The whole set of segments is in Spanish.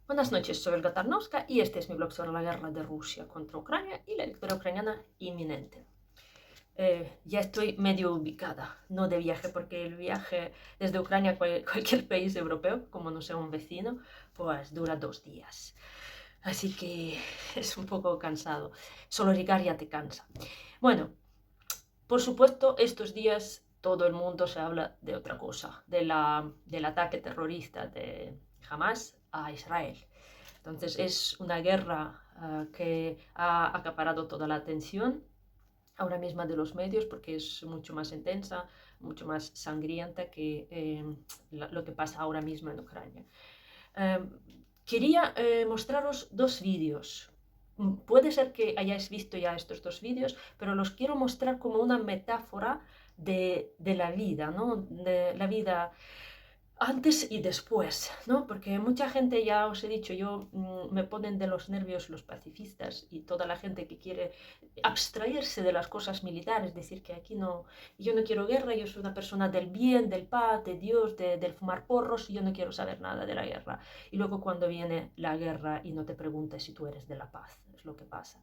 Buenas noches, soy Olga Tarnowska y este es mi blog sobre la guerra de Rusia contra Ucrania y la victoria ucraniana inminente. Ya estoy medio ubicada, no de viaje, porque el viaje desde Ucrania a cualquier país europeo, como no sea un vecino, pues dura 2 días. Así que es un poco cansado. Solo llegar ya te cansa. Bueno, por supuesto, estos días todo el mundo se habla de otra cosa, del ataque terrorista de Hamas a Israel. Entonces es una guerra que ha acaparado toda la atención ahora mismo de los medios porque es mucho más intensa, mucho más sangrienta que lo que pasa ahora mismo en Ucrania. Eh, Quería mostraros dos vídeos. Puede ser que hayáis visto ya estos dos vídeos, pero los quiero mostrar como una metáfora de la vida, ¿no? De la vida antes y después, ¿no? Porque mucha gente, ya os he dicho, me ponen de los nervios los pacifistas y toda la gente que quiere abstraerse de las cosas militares, decir que aquí no, yo no quiero guerra, yo soy una persona del bien, del paz, de Dios, del fumar porros, y yo no quiero saber nada de la guerra. Y luego cuando viene la guerra y no te preguntes si tú eres de la paz, es lo que pasa.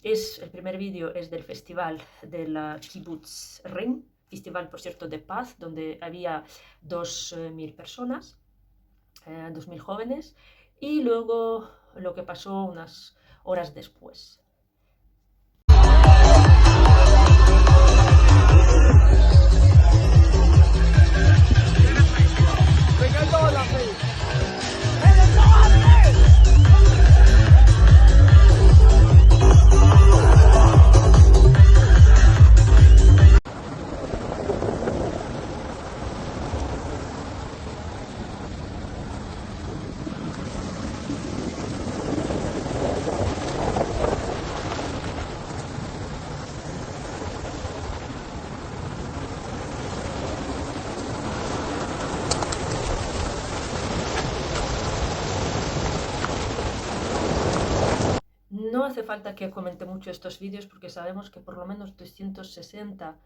El primer vídeo es del festival de la Kibbutz Rim, festival, por cierto, de paz, donde había 2.000 personas, 2.000 jóvenes, y luego lo que pasó unas horas después. No hace falta que comente mucho estos vídeos porque sabemos que por lo menos 260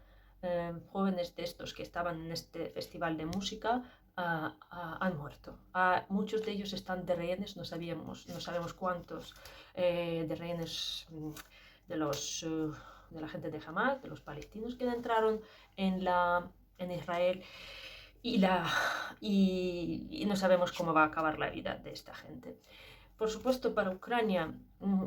jóvenes de estos que estaban en este festival de música han muerto. Muchos de ellos están de rehenes, no sabemos cuántos de rehenes de, de la gente de Hamas, de los palestinos que entraron en Israel y no sabemos cómo va a acabar la vida de esta gente. Por supuesto, para Ucrania,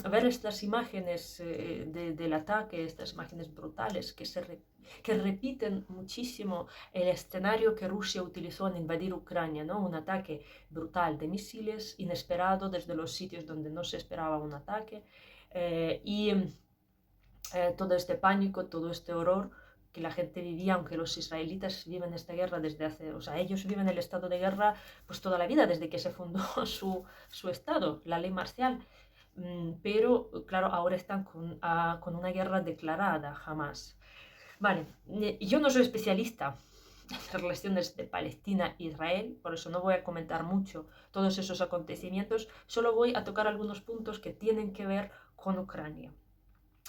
ver estas imágenes del ataque, estas imágenes brutales que repiten muchísimo el escenario que Rusia utilizó en invadir Ucrania, ¿no? Un ataque brutal de misiles, inesperado desde los sitios donde no se esperaba un ataque, todo este pánico, todo este horror que la gente vivía, aunque los israelitas viven esta guerra desde hace, o sea, ellos viven el estado de guerra pues toda la vida, desde que se fundó su estado, la ley marcial. Pero, claro, ahora están con una guerra declarada, jamás. Vale, yo no soy especialista en las relaciones de Palestina e Israel, por eso no voy a comentar mucho todos esos acontecimientos, solo voy a tocar algunos puntos que tienen que ver con Ucrania.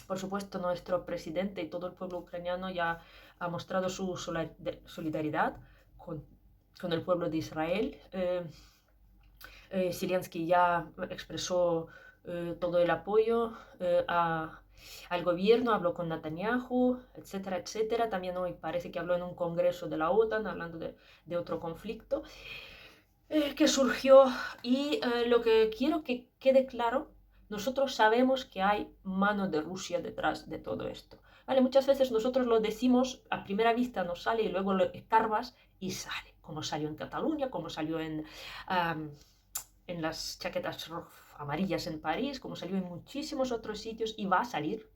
Por supuesto, nuestro presidente y todo el pueblo ucraniano ya ha mostrado su solidaridad con el pueblo de Israel. Zelensky ya expresó todo el apoyo al gobierno, habló con Netanyahu, etcétera, etcétera. También hoy parece que habló en un congreso de la OTAN, hablando de otro conflicto que surgió. Y lo que quiero que quede claro, nosotros sabemos que hay mano de Rusia detrás de todo esto. ¿Vale? Muchas veces nosotros lo decimos, a primera vista nos sale y luego lo escarbas y sale, como salió en Cataluña, como salió en las chaquetas amarillas en París, como salió en muchísimos otros sitios y va a salir.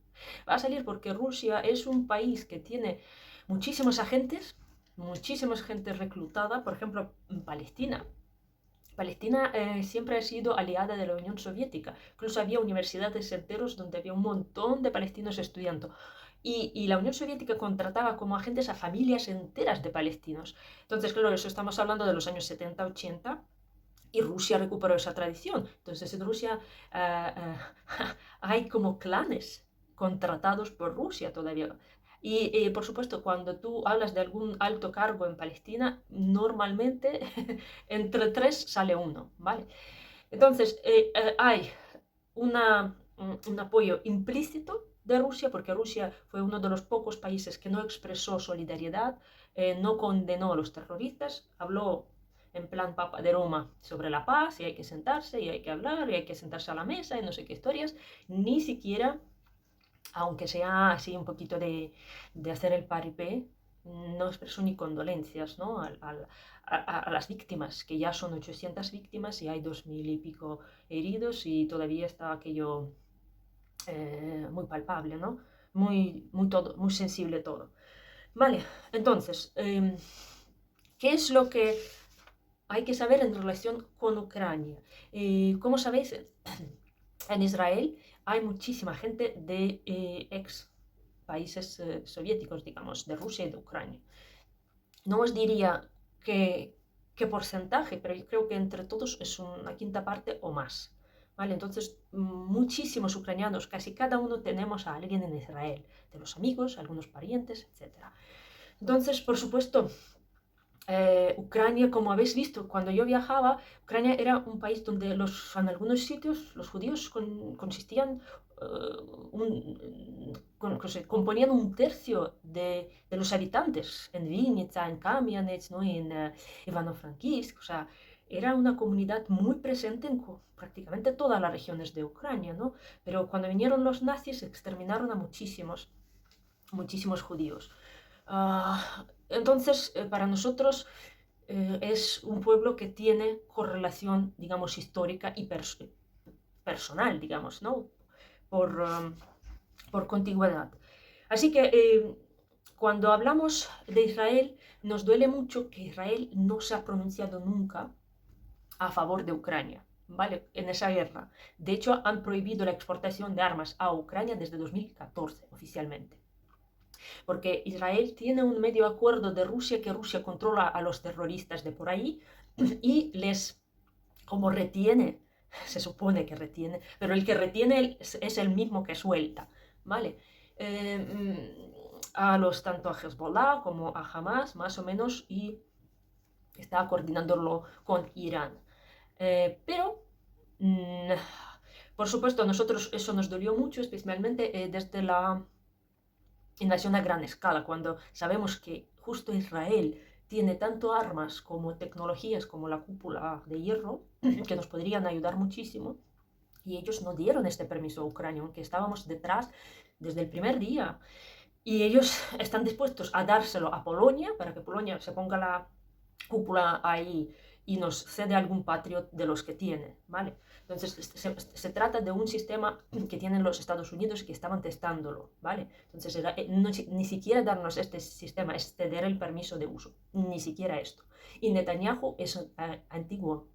Va a salir porque Rusia es un país que tiene muchísimos agentes, muchísima gente reclutada, por ejemplo, en Palestina. Palestina siempre ha sido aliada de la Unión Soviética. Incluso había universidades enteros donde había un montón de palestinos estudiando. Y la Unión Soviética contrataba como agentes a familias enteras de palestinos. Entonces, claro, eso estamos hablando de los años 70-80. Y Rusia recuperó esa tradición. Entonces, en Rusia hay como clanes contratados por Rusia todavía. Y por supuesto, cuando tú hablas de algún alto cargo en Palestina, normalmente entre tres sale uno, ¿vale? Entonces, hay un apoyo implícito de Rusia, porque Rusia fue uno de los pocos países que no expresó solidaridad, no condenó a los terroristas, habló en plan Papa de Roma sobre la paz, y hay que sentarse, y hay que hablar, y hay que sentarse a la mesa, y no sé qué historias, ni siquiera, aunque sea así un poquito de hacer el paripé, no expresó ni condolencias, ¿no? A las víctimas, que ya son 800 víctimas y hay 2000 y pico heridos y todavía está aquello muy palpable, ¿no? Muy sensible todo. Vale, entonces, ¿qué es lo que hay que saber en relación con Ucrania? Como sabéis, en Israel hay muchísima gente de ex países soviéticos, digamos, de Rusia y de Ucrania. No os diría qué porcentaje, pero yo creo que entre todos es una quinta parte o más. ¿Vale? Entonces, muchísimos ucranianos, casi cada uno tenemos a alguien en Israel, de los amigos, algunos parientes, etc. Entonces, por supuesto, Ucrania, como habéis visto, cuando yo viajaba, Ucrania era un país donde en algunos sitios los judíos consistían, componían un tercio de los habitantes en Vinnytsia, en Kamianets, ¿no? En Ivano-Frankivsk. O sea, era una comunidad muy presente en prácticamente todas las regiones de Ucrania, ¿no? Pero cuando vinieron los nazis exterminaron a muchísimos judíos. Entonces, para nosotros es un pueblo que tiene correlación, digamos, histórica y personal, digamos, ¿no? Por contigüedad. Así que cuando hablamos de Israel, nos duele mucho que Israel no se ha pronunciado nunca a favor de Ucrania, ¿vale? En esa guerra. De hecho, han prohibido la exportación de armas a Ucrania desde 2014, oficialmente. Porque Israel tiene un medio acuerdo de Rusia, que Rusia controla a los terroristas de por ahí y como retiene, se supone que retiene, pero el que retiene es el mismo que suelta, ¿vale? Tanto a Hezbollah como a Hamas, más o menos, y está coordinándolo con Irán. Pero, por supuesto, a nosotros eso nos dolió mucho, especialmente desde la invasión a gran escala, cuando sabemos que justo Israel tiene tanto armas como tecnologías como la cúpula de hierro, que nos podrían ayudar muchísimo, y ellos no dieron este permiso a Ucrania, aunque estábamos detrás desde el primer día. Y ellos están dispuestos a dárselo a Polonia, para que Polonia se ponga la cúpula ahí y nos cede algún Patriot de los que tiene, ¿vale? Entonces, se trata de un sistema que tienen los Estados Unidos y que estaban testándolo, ¿vale? Entonces, ni siquiera darnos este sistema, es ceder el permiso de uso, ni siquiera esto. Y Netanyahu es antiguo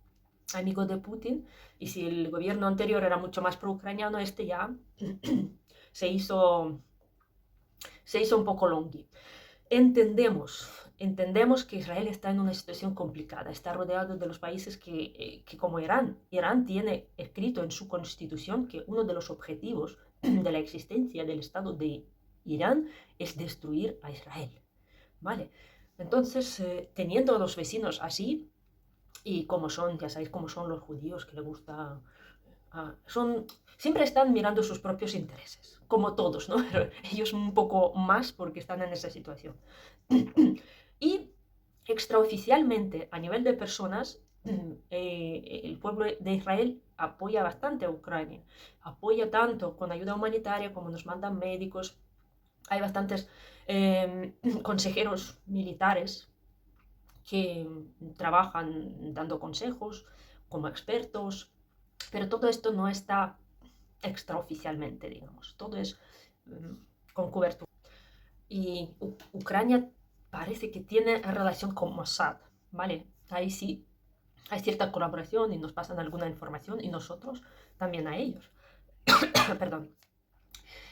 amigo de Putin, y si el gobierno anterior era mucho más pro-ucraniano, este ya se hizo un poco longhi. Entendemos que Israel está en una situación complicada, está rodeado de los países que como Irán tiene escrito en su constitución que uno de los objetivos de la existencia del Estado de Irán es destruir a Israel, ¿vale? Entonces, teniendo a los vecinos así, y como son, ya sabéis cómo son los judíos, que les gusta siempre están mirando sus propios intereses, como todos, ¿no? Pero ellos un poco más porque están en esa situación. Y extraoficialmente, a nivel de personas, el pueblo de Israel apoya bastante a Ucrania. Apoya tanto con ayuda humanitaria como nos mandan médicos. Hay bastantes consejeros militares que trabajan dando consejos como expertos. Pero todo esto no está extraoficialmente, digamos. Todo es con cobertura. Y Ucrania parece que tiene relación con Mossad, ¿vale? Ahí sí hay cierta colaboración y nos pasan alguna información y nosotros también a ellos. Perdón.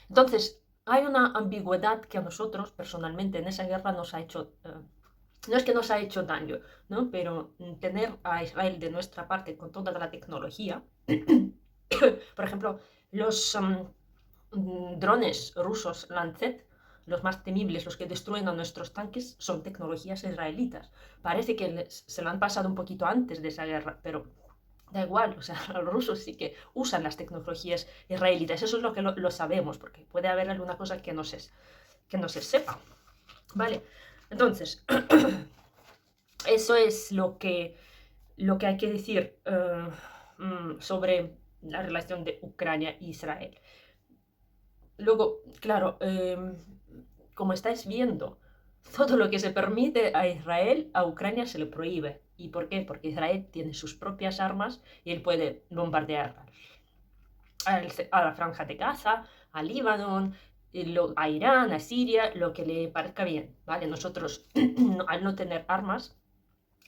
Entonces, hay una ambigüedad que a nosotros, personalmente, en esa guerra nos ha hecho... no es que nos ha hecho daño, ¿no? Pero tener a Israel de nuestra parte con toda la tecnología... Por ejemplo, los drones rusos Lancet, los más temibles, los que destruyen a nuestros tanques, son tecnologías israelitas. Parece que se lo han pasado un poquito antes de esa guerra, pero Da igual, o sea, los rusos sí que usan las tecnologías israelitas, eso es lo que lo sabemos, porque puede haber alguna cosa que no se sepa, ¿vale? Entonces, eso es lo que hay que decir sobre la relación de Ucrania e Israel. Luego, claro, como estáis viendo, todo lo que se permite a Israel, a Ucrania se le prohíbe. ¿Y por qué? Porque Israel tiene sus propias armas y él puede bombardear a la Franja de Gaza, a Líbano, a Irán, a Siria, lo que le parezca bien, ¿vale? Nosotros, al no tener armas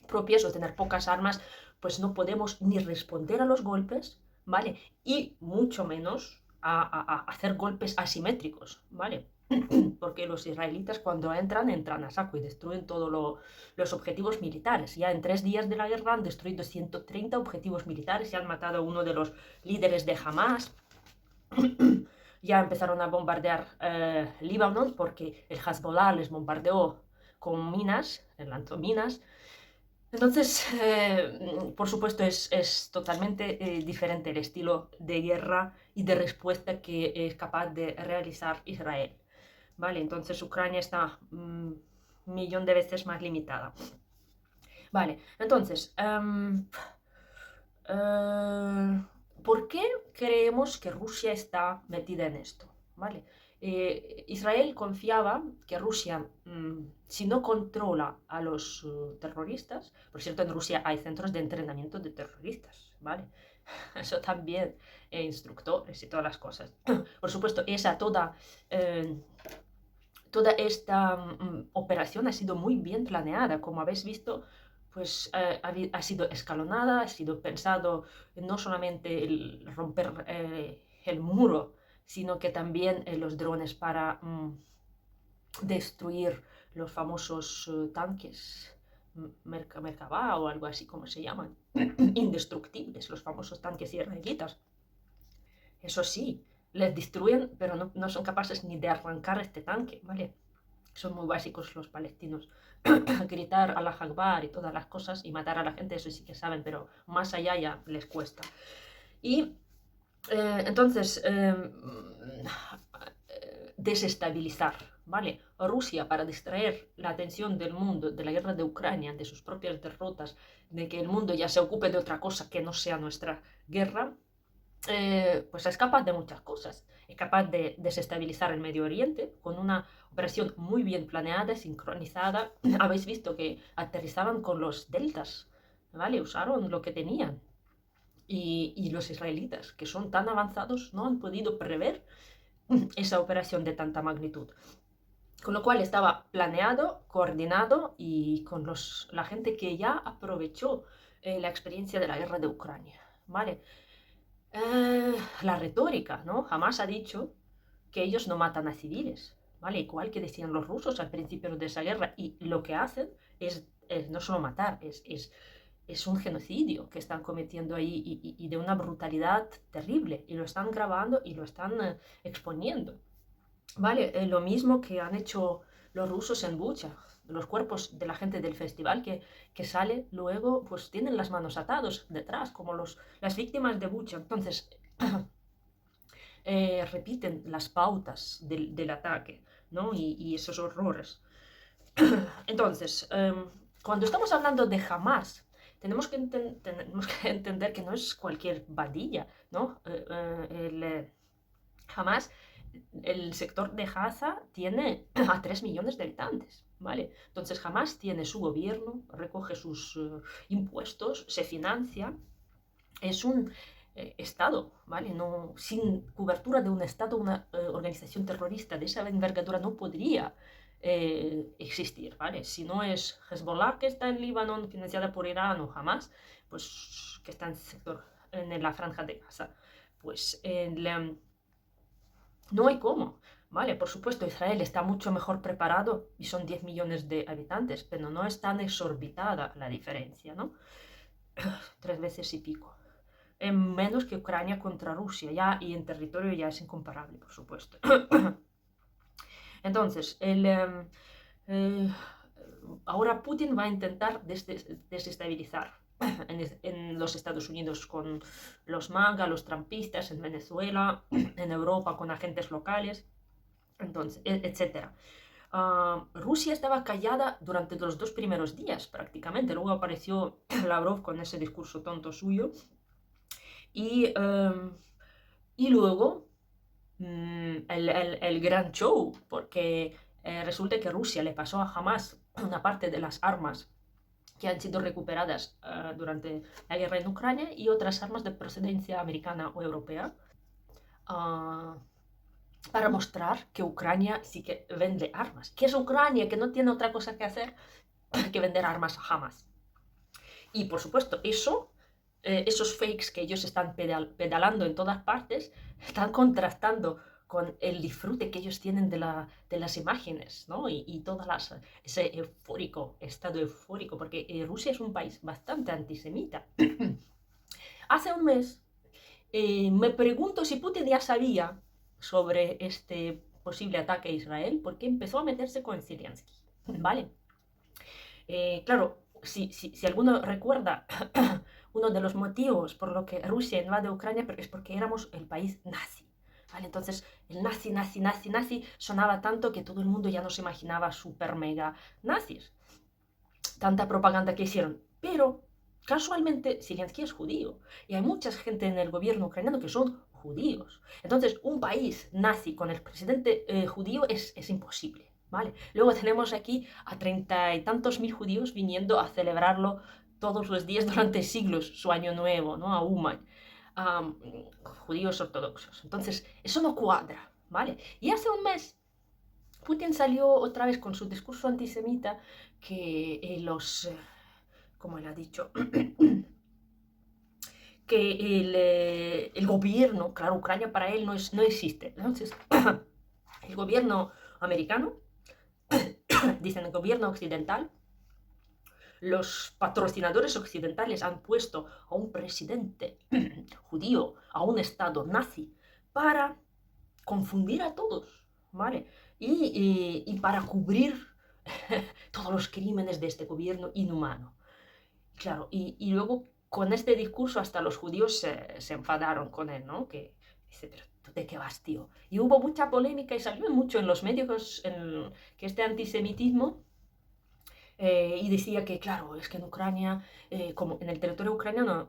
propias o tener pocas armas, pues no podemos ni responder a los golpes, ¿vale? Y mucho menos a hacer golpes asimétricos, ¿vale? Porque los israelitas cuando entran a saco y destruyen todos los objetivos militares. Ya en 3 días de la guerra han destruido 130 objetivos militares y han matado a uno de los líderes de Hamas. Ya empezaron a bombardear Líbano porque el Hezbollah les bombardeó con minas, lanzó minas. Entonces, por supuesto, es totalmente diferente el estilo de guerra y de respuesta que es capaz de realizar Israel. ¿Vale? Entonces Ucrania está un millón de veces más limitada. Vale, entonces, ¿por qué creemos que Rusia está metida en esto? ¿Vale? Israel confiaba que Rusia, si no controla a los terroristas, por cierto, en Rusia hay centros de entrenamiento de terroristas, ¿vale? Eso también, instructores y todas las cosas. Por supuesto, toda esta operación ha sido muy bien planeada, como habéis visto, pues ha sido escalonada, ha sido pensado no solamente el romper el muro, sino que también los drones para destruir los famosos tanques Merkavá o algo así como se llaman, indestructibles, los famosos tanques israelitas. Eso sí, les destruyen, pero no son capaces ni de arrancar este tanque, ¿vale? Son muy básicos los palestinos. Gritar a la Akbar y todas las cosas y matar a la gente, eso sí que saben, pero más allá ya les cuesta. Y entonces, desestabilizar, ¿vale? Rusia, para distraer la atención del mundo de la guerra de Ucrania, de sus propias derrotas, de que el mundo ya se ocupe de otra cosa que no sea nuestra guerra, pues es capaz de muchas cosas. Es capaz de desestabilizar el Medio Oriente con una operación muy bien planeada, sincronizada. Habéis visto que aterrizaban con los deltas, ¿vale? Usaron lo que tenían. Y los israelitas, que son tan avanzados, no han podido prever esa operación de tanta magnitud. Con lo cual estaba planeado, coordinado y con la gente que ya aprovechó la experiencia de la guerra de Ucrania, ¿vale? La retórica, ¿no? Jamás ha dicho que ellos no matan a civiles, ¿vale? Igual que decían los rusos al principio de esa guerra. Y lo que hacen es no solo matar, es un genocidio que están cometiendo ahí y de una brutalidad terrible. Y lo están grabando y lo están exponiendo, ¿vale? Lo mismo que han hecho los rusos en Bucha. Los cuerpos de la gente del festival que sale luego, pues tienen las manos atados detrás, como las víctimas de Bucha. Entonces, repiten las pautas del ataque, ¿no? Y esos horrores. Entonces, cuando estamos hablando de Hamas, tenemos que entender que no es cualquier bandilla, ¿no? Hamas, el sector de Gaza tiene a 3 millones de habitantes, ¿vale? Entonces Hamas tiene su gobierno, recoge sus impuestos, se financia, es un Estado, ¿vale? No, sin cobertura de un Estado, una organización terrorista de esa envergadura no podría existir, ¿vale? Si no es Hezbollah, que está en Líbano, financiada por Irán, o Hamas, pues que está en el sector, en la franja de Gaza, pues no hay cómo, ¿vale? Por supuesto, Israel está mucho mejor preparado y son 10 millones de habitantes, pero no es tan exorbitada la diferencia, ¿no? 3 veces y pico. Menos que Ucrania contra Rusia, ya, y en territorio ya es incomparable, por supuesto. Entonces, ahora Putin va a intentar desestabilizar, en los Estados Unidos con los MAGA, los trampistas, en Venezuela, en Europa con agentes locales, entonces, etc. Rusia estaba callada durante los 2 primeros días prácticamente, luego apareció Lavrov con ese discurso tonto suyo y, y luego el gran show, porque resulta que Rusia le pasó a Hamas una parte de las armas que han sido recuperadas durante la guerra en Ucrania y otras armas de procedencia americana o europea, uh, para mostrar que Ucrania sí que vende armas. Que es Ucrania, que no tiene otra cosa que hacer que vender armas a Hamas. Y por supuesto, esos fakes que ellos están pedalando en todas partes, están contrastando con el disfrute que ellos tienen de las imágenes, ¿no? Y ese estado eufórico, porque Rusia es un país bastante antisemita. Hace un mes me pregunto si Putin ya sabía sobre este posible ataque a Israel, porque empezó a meterse con Zelensky, ¿vale? Claro, si alguno recuerda, uno de los motivos por lo que Rusia invade Ucrania es porque éramos el país nazi. ¿Vale? Entonces, el nazi sonaba tanto que todo el mundo ya nos imaginaba super mega nazis. Tanta propaganda que hicieron. Pero, casualmente, Zelensky es judío. Y hay mucha gente en el gobierno ucraniano que son judíos. Entonces, un país nazi con el presidente judío es imposible. ¿Vale? Luego tenemos aquí a 30 y tantos mil judíos viniendo a celebrarlo todos los días durante siglos, su año nuevo, ¿no? A Uman. Judíos ortodoxos. Entonces, eso no cuadra, ¿vale? Y hace un mes, Putin salió otra vez con su discurso antisemita que como él ha dicho, que el gobierno, claro, Ucrania para él no existe. Entonces, el gobierno americano, dicen el gobierno occidental, los patrocinadores occidentales han puesto a un presidente judío, a un estado nazi, para confundir a todos, ¿vale? Y para cubrir todos los crímenes de este gobierno inhumano. Claro, y luego con este discurso hasta los judíos se enfadaron con él, ¿no? Que dice, pero ¿tú de qué vas, tío? Y hubo mucha polémica y salió mucho en los medios que este antisemitismo y decía que, claro, es que en Ucrania, como en el territorio ucraniano,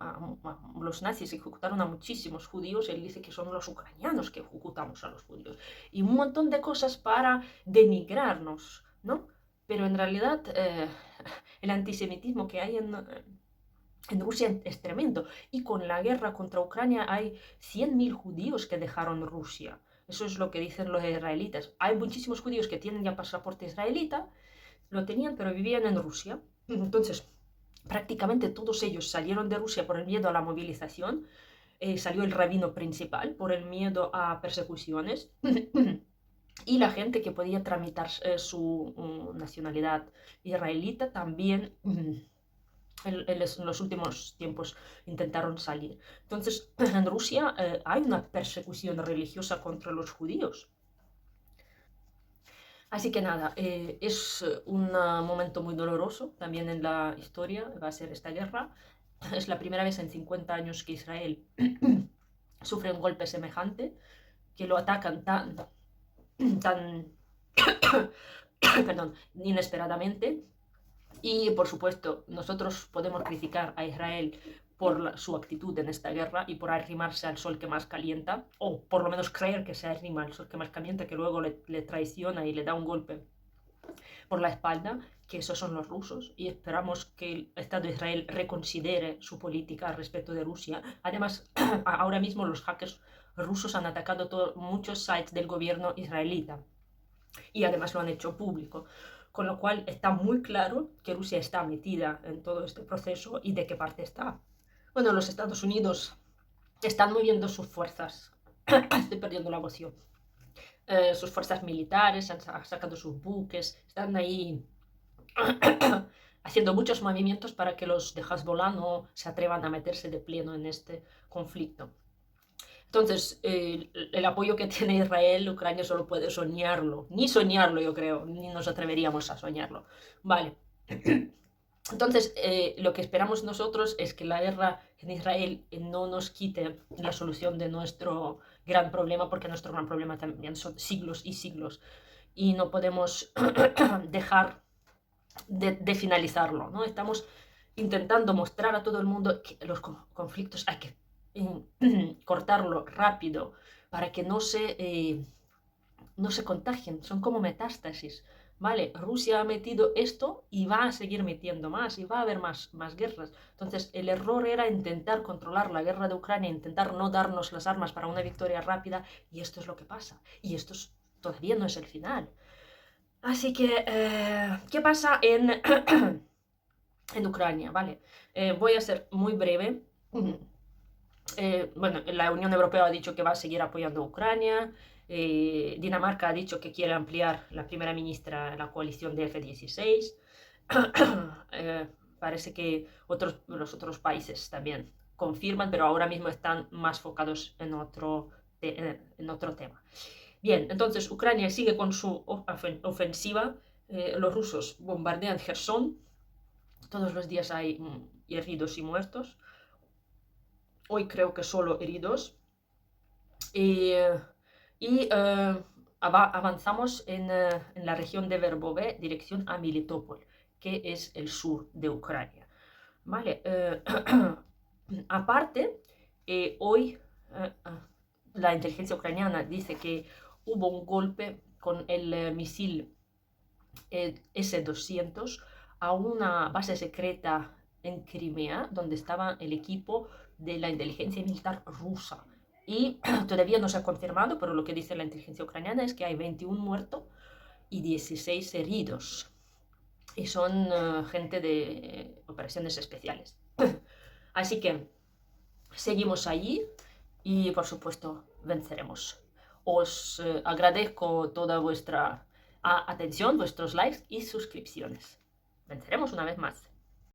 los nazis ejecutaron a muchísimos judíos, él dice que son los ucranianos que ejecutamos a los judíos. Y un montón de cosas para denigrarnos, ¿no? Pero en realidad el antisemitismo que hay en Rusia es tremendo. Y con la guerra contra Ucrania hay 100.000 judíos que dejaron Rusia. Eso es lo que dicen los israelitas. Hay muchísimos judíos que tienen ya pasaporte israelita, lo tenían, pero vivían en Rusia. Entonces, prácticamente todos ellos salieron de Rusia por el miedo a la movilización. Salió el rabino principal por el miedo a persecuciones. Y la gente que podía tramitar su nacionalidad israelita también en los últimos tiempos intentaron salir. Entonces, en Rusia hay una persecución religiosa contra los judíos. Así que nada, es un momento muy doloroso también en la historia, va a ser esta guerra. Es la primera vez en 50 años que Israel sufre un golpe semejante, que lo atacan tan perdón, inesperadamente. Y por supuesto, nosotros podemos criticar a Israel por su actitud en esta guerra y por arrimarse al sol que más calienta, o por lo menos creer que se arrima al sol que más calienta, que luego le traiciona y le da un golpe por la espalda, que esos son los rusos, y esperamos que el Estado de Israel reconsidere su política al respecto de Rusia. Además, ahora mismo los hackers rusos han atacado muchos sites del gobierno israelita, y además lo han hecho público. Con lo cual está muy claro que Rusia está metida en todo este proceso y de qué parte está. Bueno, los Estados Unidos están moviendo sus fuerzas. Estoy perdiendo la emoción. Sus fuerzas militares, han sacado sus buques, están ahí haciendo muchos movimientos para que los de Hezbollah no se atrevan a meterse de pleno en este conflicto. Entonces, el apoyo que tiene Israel, Ucrania solo puede soñarlo. Ni soñarlo, yo creo. Ni nos atreveríamos a soñarlo. Vale. Entonces, lo que esperamos nosotros es que la guerra en Israel no nos quite la solución de nuestro gran problema, porque nuestro gran problema también son siglos y siglos, y no podemos dejar de finalizarlo, ¿no? Estamos intentando mostrar a todo el mundo que los conflictos hay que cortarlo rápido para que no se contagien, son como metástasis. Vale, Rusia ha metido esto y va a seguir metiendo más y va a haber más guerras. Entonces, el error era intentar controlar la guerra de Ucrania, intentar no darnos las armas para una victoria rápida, y esto es lo que pasa. Y todavía no es el final. Así que, ¿qué pasa en Ucrania? Vale, voy a ser muy breve. Bueno, la Unión Europea ha dicho que va a seguir apoyando a Ucrania. Dinamarca ha dicho que quiere ampliar la primera ministra la coalición de F-16. Parece que los otros países también confirman, pero ahora mismo están más focados en otro tema. Bien, entonces Ucrania sigue con su ofensiva. Los rusos bombardean Gerson. Todos los días hay heridos y muertos. Hoy creo que solo heridos. Avanzamos en la región de Verbove, dirección a Melitopol, que es el sur de Ucrania. Vale, aparte, hoy la inteligencia ucraniana dice que hubo un golpe con el misil S-200 a una base secreta en Crimea, donde estaba el equipo de la inteligencia militar rusa. Y todavía no se ha confirmado, pero lo que dice la inteligencia ucraniana es que hay 21 muertos y 16 heridos. Y son gente de operaciones especiales. Así que seguimos allí y, por supuesto, venceremos. Os agradezco toda vuestra atención, vuestros likes y suscripciones. Venceremos una vez más.